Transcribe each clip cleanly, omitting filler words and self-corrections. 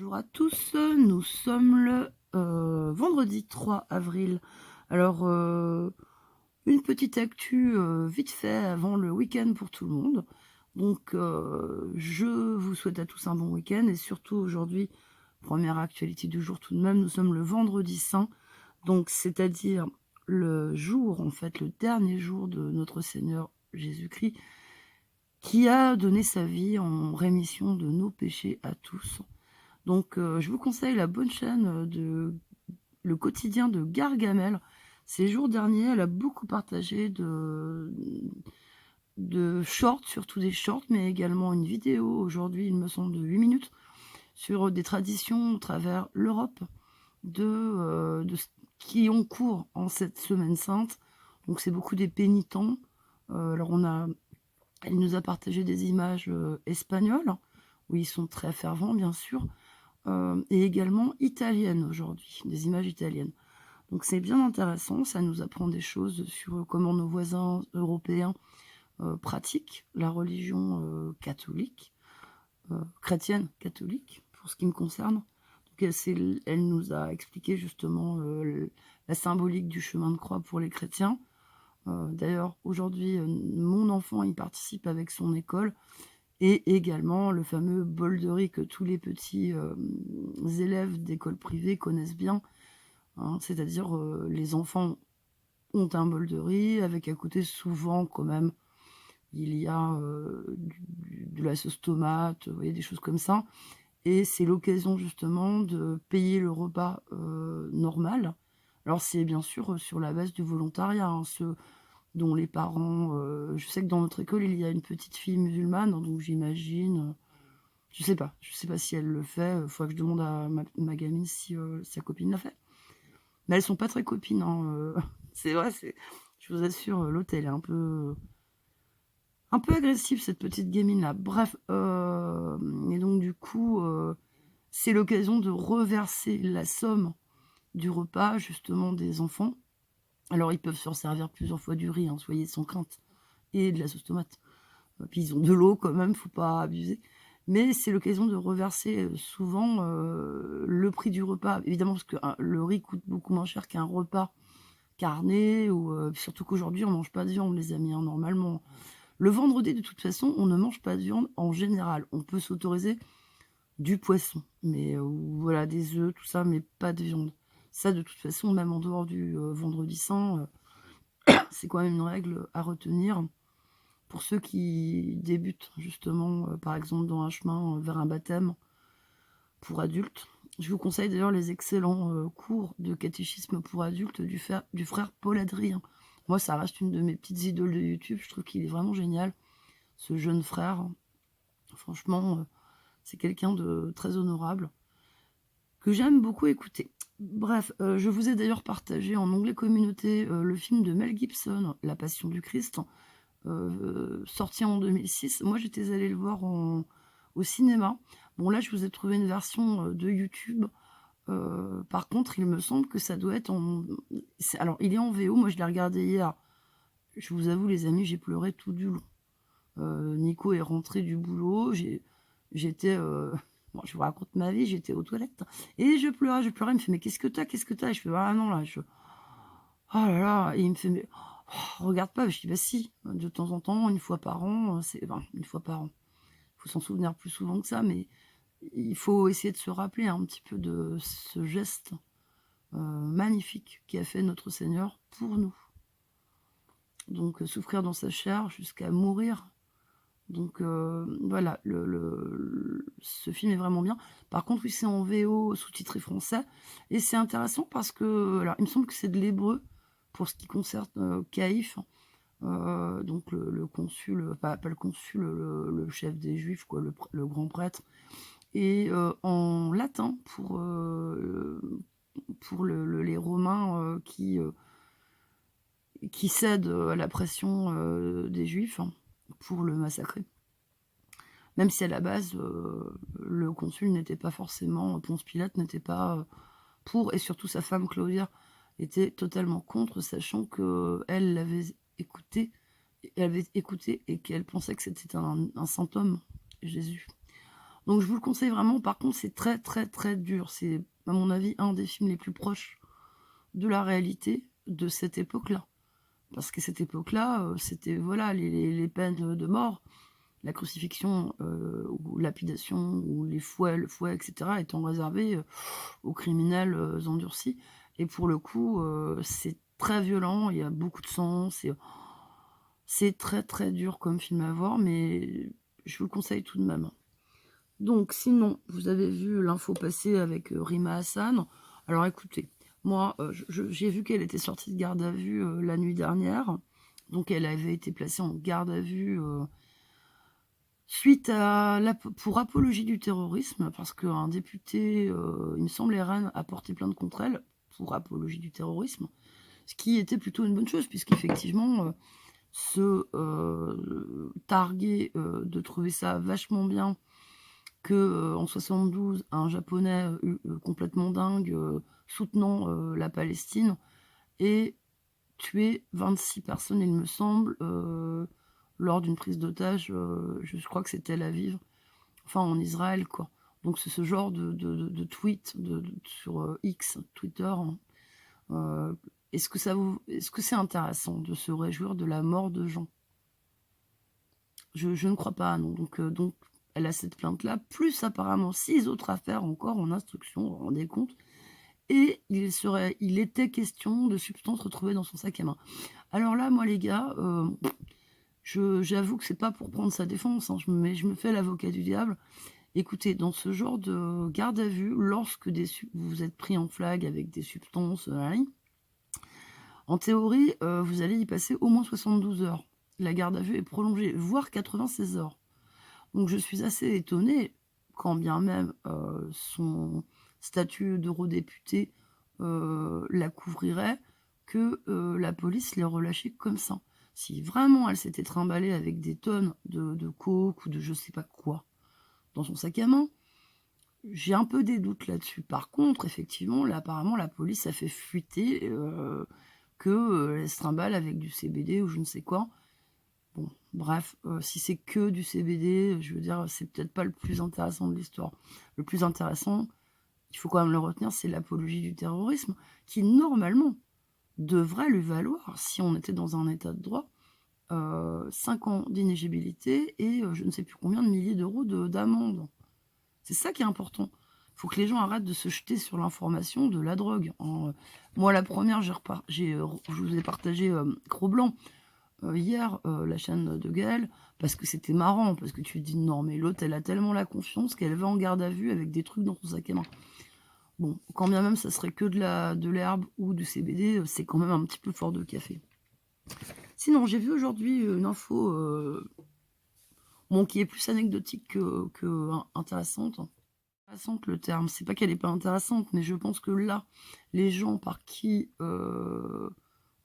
Bonjour à tous, nous sommes le vendredi 3 avril. Alors, une petite actu vite fait avant le week-end pour tout le monde. Donc, je vous souhaite à tous un bon week-end et surtout aujourd'hui, première actualité du jour tout de même, nous sommes le vendredi saint, donc c'est-à-dire le jour, en fait, le dernier jour de notre Seigneur Jésus-Christ, qui a donné sa vie en rémission de nos péchés à tous. Donc, je vous conseille la bonne chaîne, de Le Quotidien de Gargamel. Ces jours derniers, elle a beaucoup partagé de shorts, surtout des shorts, mais également une vidéo aujourd'hui, il me semble, de 8 minutes, sur des traditions à travers l'Europe de ce qui ont cours en cette semaine sainte. Donc c'est beaucoup des pénitents. Alors elle nous a partagé des images, espagnoles, où ils sont très fervents, bien sûr, et également italiennes aujourd'hui, des images italiennes. Donc c'est bien intéressant, ça nous apprend des choses sur comment nos voisins européens pratiquent la religion catholique, chrétienne catholique, pour ce qui me concerne. Donc elle nous a expliqué justement la symbolique du chemin de croix pour les chrétiens. D'ailleurs, aujourd'hui, mon enfant y participe avec son école, et également le fameux bol de riz que tous les petits élèves d'école privée connaissent bien, hein, c'est-à-dire les enfants ont un bol de riz avec à côté souvent quand même il y a de la sauce tomate, vous voyez, des choses comme ça, et c'est l'occasion justement de payer le repas normal. Alors c'est bien sûr sur la base du volontariat, hein, ceux dont les parents, je sais que dans notre école il y a une petite fille musulmane, donc j'imagine, je sais pas si elle le fait, faudrait que je demande à ma gamine si sa copine l'a fait. Mais elles sont pas très copines, hein, c'est vrai, je vous assure, l'autre elle est un peu agressive, cette petite gamine-là. Bref, et donc du coup, c'est l'occasion de reverser la somme du repas justement des enfants. Alors ils peuvent se servir plusieurs fois du riz, hein, soyez sans crainte, et de la sauce tomate. Puis ils ont de l'eau quand même, faut pas abuser. Mais c'est l'occasion de reverser souvent le prix du repas. Évidemment, parce que le riz coûte beaucoup moins cher qu'un repas carné, ou surtout qu'aujourd'hui, on mange pas de viande, les amis, hein, normalement. Le vendredi, de toute façon, on ne mange pas de viande en général. On peut s'autoriser du poisson, mais voilà, des œufs, tout ça, mais pas de viande. Ça, de toute façon, même en dehors du vendredi saint, c'est quand même une règle à retenir. Pour ceux qui débutent justement, par exemple, dans un chemin vers un baptême pour adultes, je vous conseille d'ailleurs les excellents cours de catéchisme pour adultes du frère Paul Adrien. Moi, ça reste une de mes petites idoles de YouTube. Je trouve qu'il est vraiment génial, ce jeune frère. Franchement, c'est quelqu'un de très honorable, que j'aime beaucoup écouter. Bref, je vous ai d'ailleurs partagé en onglet communauté le film de Mel Gibson, La Passion du Christ, sorti en 2006. Moi, j'étais allée le voir au cinéma. Bon, là, je vous ai trouvé une version de YouTube. Par contre, il me semble que ça doit être en... Alors, il est en VO. Moi, je l'ai regardé hier. Je vous avoue, les amis, j'ai pleuré tout du long. Nico est rentré du boulot. J'étais... Bon, je vous raconte ma vie. J'étais aux toilettes. Et je pleurais, je pleurais. Il me fait, mais qu'est-ce que t'as? Qu'est-ce que t'as? Et je fais, ah non, là, oh là là. Et il me fait, mais... oh, regarde pas. Je dis, bah si, de temps en temps, une fois par an, c'est... Enfin, une fois par an. Il faut s'en souvenir plus souvent que ça, mais il faut essayer de se rappeler un petit peu de ce geste magnifique qu'a fait notre Seigneur pour nous. Donc, souffrir dans sa chair jusqu'à mourir. Donc, voilà, ce film est vraiment bien. Par contre, oui, c'est en VO, sous-titré français. Et c'est intéressant parce que, alors, il me semble que c'est de l'hébreu pour ce qui concerne Caïphe. Donc le consul, pas le consul, le chef des Juifs, quoi, le grand prêtre, et en latin pour les Romains qui cèdent à la pression des Juifs, hein, pour le massacrer. Même si à la base, le consul n'était pas forcément, Ponce Pilate n'était pas pour, et surtout sa femme Claudia était totalement contre, sachant qu'elle l'avait écouté, et qu'elle pensait que c'était un saint homme, Jésus. Donc je vous le conseille vraiment. Par contre, c'est très, très, très dur. C'est, à mon avis, un des films les plus proches de la réalité de cette époque-là. Parce que cette époque-là, c'était voilà les peines de mort, la crucifixion, ou lapidation, ou les fouets, le fouet, et cetera, étant réservées, aux criminels, endurcis. Et pour le coup, c'est très violent, il y a beaucoup de sang, c'est très, très dur comme film à voir, mais je vous le conseille tout de même. Donc sinon, vous avez vu l'info passer avec, Rima Hassan. Alors écoutez, moi, j'ai vu qu'elle était sortie de garde à vue, la nuit dernière. Donc elle avait été placée en garde à vue, suite à pour apologie du terrorisme, parce qu'un député, il me semble RN, a porté plainte contre elle pour apologie du terrorisme. Ce qui était plutôt une bonne chose puisqu'effectivement, se, targuer, de trouver ça vachement bien que, en 72, un Japonais, complètement dingue, soutenant, la Palestine, ait tué 26 personnes, il me semble, lors d'une prise d'otage, je crois que c'est Tel Aviv, enfin en Israël, quoi. Donc c'est ce genre de tweet sur, X, Twitter, hein. Est-ce que c'est intéressant de se réjouir de la mort de gens? Je ne crois pas, non. Donc elle a cette plainte-là, plus apparemment 6 autres affaires encore en instruction, vous vous rendez compte? Et il était question de substances retrouvées dans son sac à main. Alors là, moi les gars, j'avoue que c'est pas pour prendre sa défense, hein, je me fais l'avocat du diable. Écoutez, dans ce genre de garde à vue, lorsque vous êtes pris en flag avec des substances, en théorie, vous allez y passer au moins 72 heures. La garde à vue est prolongée, voire 96 heures. Donc je suis assez étonnée, quand bien même, son statut d'eurodéputé, la couvrirait, que, la police l'ait relâchée comme ça. Si vraiment elle s'était trimballée avec des tonnes de coke ou de je sais pas quoi dans son sac à main, j'ai un peu des doutes là-dessus. Par contre, effectivement, là, apparemment, la police a fait fuiter, que, elle se trimballe avec du CBD ou je ne sais quoi. Bon, bref, si c'est que du CBD, je veux dire, c'est peut-être pas le plus intéressant de l'histoire. Le plus intéressant, il faut quand même le retenir, c'est l'apologie du terrorisme, qui normalement devrait lui valoir, si on était dans un état de droit, 5 ans d'inéligibilité et je ne sais plus combien de milliers d'euros d'amende. C'est ça qui est important. Il faut que les gens arrêtent de se jeter sur l'information de la drogue, hein. Moi, la première, je vous ai partagé, Cro-Blanc, hier, la chaîne de Gaël, parce que c'était marrant, parce que tu te dis: «Non, mais l'autre, elle a tellement la confiance qu'elle va en garde à vue avec des trucs dans son sac à main». Bon, quand bien même ça serait que de l'herbe ou du CBD, c'est quand même un petit peu fort de café. Sinon, j'ai vu aujourd'hui, une info, bon, qui est plus anecdotique que intéressante. Intéressante, le terme, c'est pas qu'elle est pas intéressante, mais je pense que là, les gens par qui, je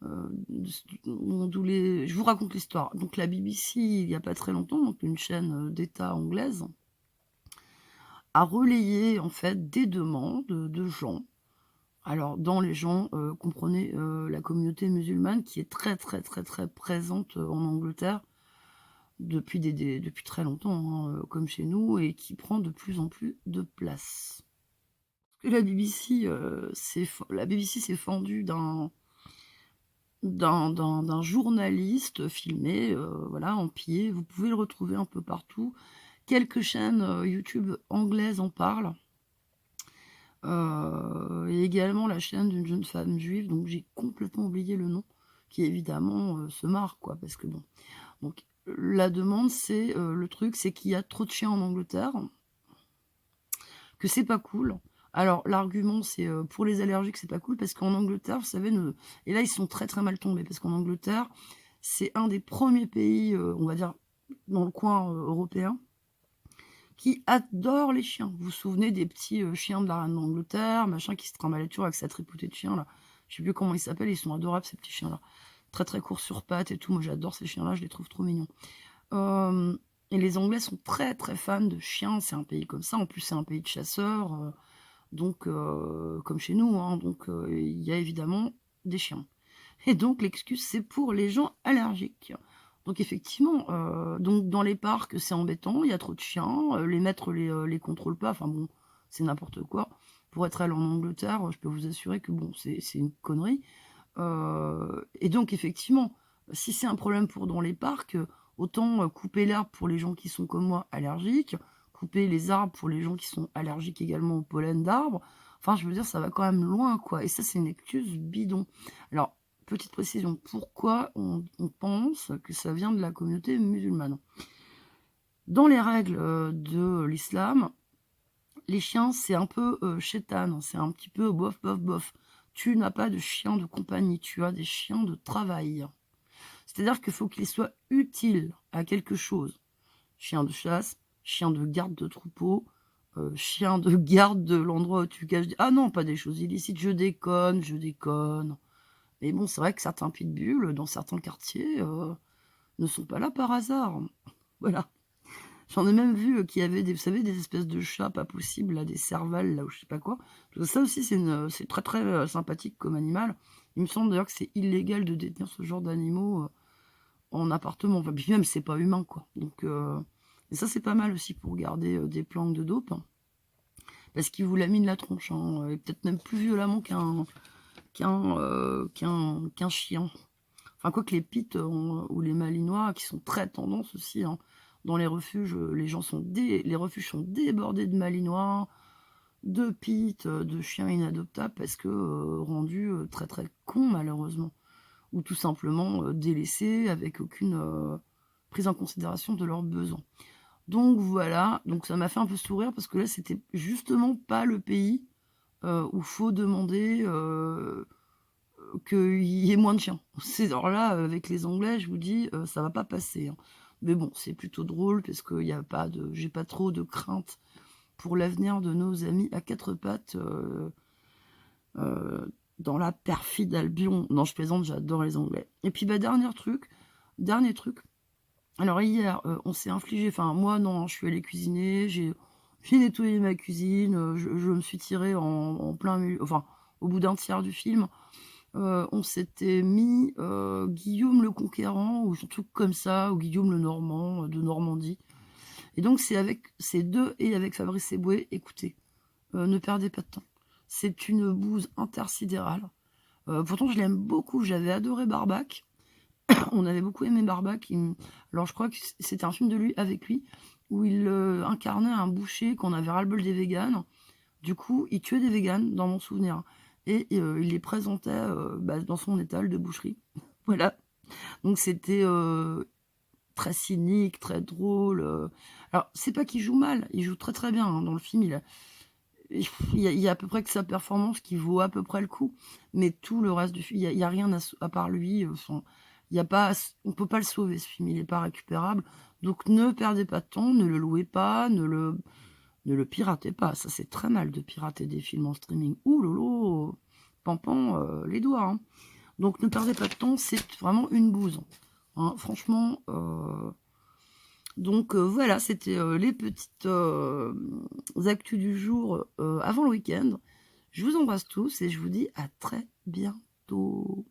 vous raconte l'histoire. Donc la BBC, il y a pas très longtemps, donc une chaîne, d'État anglaise, a relayé en fait des demandes, de gens. Alors dans les gens, comprenez, la communauté musulmane qui est très, très, très, très présente, en Angleterre depuis très longtemps, hein, comme chez nous et qui prend de plus en plus de place. Parce que la BBC s'est fendue d'un journaliste filmé, voilà, en pied. Vous pouvez le retrouver un peu partout. Quelques chaînes, YouTube anglaises en parlent, et également la chaîne d'une jeune femme juive, donc j'ai complètement oublié le nom, qui évidemment, se marre quoi, parce que bon. Donc la demande c'est, le truc c'est qu'il y a trop de chiens en Angleterre, que c'est pas cool. Alors l'argument c'est, pour les allergiques, c'est pas cool parce qu'en Angleterre, vous savez, et là ils sont très, très mal tombés parce qu'en Angleterre, c'est un des premiers pays, on va dire dans le coin, européen, qui adore les chiens. Vous vous souvenez des petits, chiens de la reine d'Angleterre, machin, qui se trimballaient toujours avec sa tripotée de chiens là. Je sais plus comment ils s'appellent, ils sont adorables ces petits chiens-là. Très, très courts sur pattes et tout. Moi j'adore ces chiens-là, je les trouve trop mignons. Et les Anglais sont très, très fans de chiens, c'est un pays comme ça. En plus, c'est un pays de chasseurs, donc comme chez nous, hein, donc il y a évidemment des chiens. Et donc l'excuse, c'est pour les gens allergiques. Donc effectivement, donc dans les parcs, c'est embêtant, il y a trop de chiens, les maîtres les contrôlent pas, enfin bon, c'est n'importe quoi. Pour être allée en Angleterre, je peux vous assurer que bon, c'est une connerie. Et donc effectivement, si c'est un problème pour dans les parcs, autant, couper l'herbe pour les gens qui sont comme moi allergiques, couper les arbres pour les gens qui sont allergiques également au pollen d'arbres. Enfin, je veux dire, ça va quand même loin, quoi, et ça, c'est une excuse bidon. Alors, petite précision, pourquoi on pense que ça vient de la communauté musulmane? Dans les règles, de l'islam, les chiens, c'est un peu, chétan, c'est un petit peu bof, bof, bof. Tu n'as pas de chien de compagnie, tu as des chiens de travail. C'est-à-dire qu'il faut qu'ils soient utiles à quelque chose. Chien de chasse, chien de garde de troupeau, chien de garde de l'endroit où tu caches ah non, pas des choses illicites, je déconne, je déconne. Mais bon, c'est vrai que certains pitbulls, dans certains quartiers, ne sont pas là par hasard. Voilà. J'en ai même vu, qu'il y avait des vous savez, des espèces de chats pas possibles, là, des servals, là, ou je sais pas quoi. Parce que ça aussi, c'est très, très, sympathique comme animal. Il me semble d'ailleurs que c'est illégal de détenir ce genre d'animaux, en appartement. Enfin, puis même, c'est pas humain, quoi. Donc, et ça, c'est pas mal aussi pour garder, des planques de dope, hein, parce qu'ils vous laminent la tronche, hein, et peut-être même plus violemment qu'un chien. Enfin, quoi que les pits ou les malinois, qui sont très tendance aussi, hein, dans les refuges, les refuges sont débordés de malinois, de pits, de chiens inadoptables, parce que rendus très très cons, malheureusement. Ou tout simplement délaissés, avec aucune prise en considération de leurs besoins. Donc voilà, donc ça m'a fait un peu sourire, parce que là, c'était justement pas le pays où faut demander qu'il y ait moins de chiens. Alors là, avec les Anglais, je vous dis, ça va pas passer, hein. Mais bon, c'est plutôt drôle parce que j'ai pas trop de crainte pour l'avenir de nos amis à quatre pattes dans la perfide Albion. Non, je plaisante, j'adore les Anglais. Et puis, bah, dernier truc. Alors hier, on s'est infligé, enfin moi non, je suis allée cuisiner, j'ai nettoyé ma cuisine, je me suis tirée en plein milieu, enfin au bout d'un tiers du film. On s'était mis, Guillaume le Conquérant ou un truc comme ça, ou Guillaume le Normand, de Normandie. Et donc c'est avec ces deux et avec Fabrice Eboué, écoutez, ne perdez pas de temps. C'est une bouse intersidérale. Pourtant je l'aime beaucoup, j'avais adoré Barbac. On avait beaucoup aimé Barbac. Alors je crois que c'était un film de lui, avec lui, où il incarnait un boucher qu'on avait ras-le-bol des véganes. Du coup, il tuait des véganes, dans mon souvenir. Et il les présentait bah, dans son étal de boucherie. Voilà. Donc c'était très cynique, très drôle. Alors, c'est pas qu'il joue mal, il joue très très bien, hein. Dans le film, il y a à peu près que sa performance qui vaut à peu près le coup. Mais tout le reste du film, il y a rien à part lui. Il y a pas, on peut pas le sauver, ce film, il est pas récupérable. Donc ne perdez pas de temps, ne le louez pas, ne le piratez pas. Ça, c'est très mal de pirater des films en streaming. Ouh lolo, pampan, les doigts, hein. Donc ne perdez pas de temps, c'est vraiment une bouse, hein, franchement. Donc voilà, c'était les petites actus du jour avant le week-end. Je vous embrasse tous et je vous dis à très bientôt.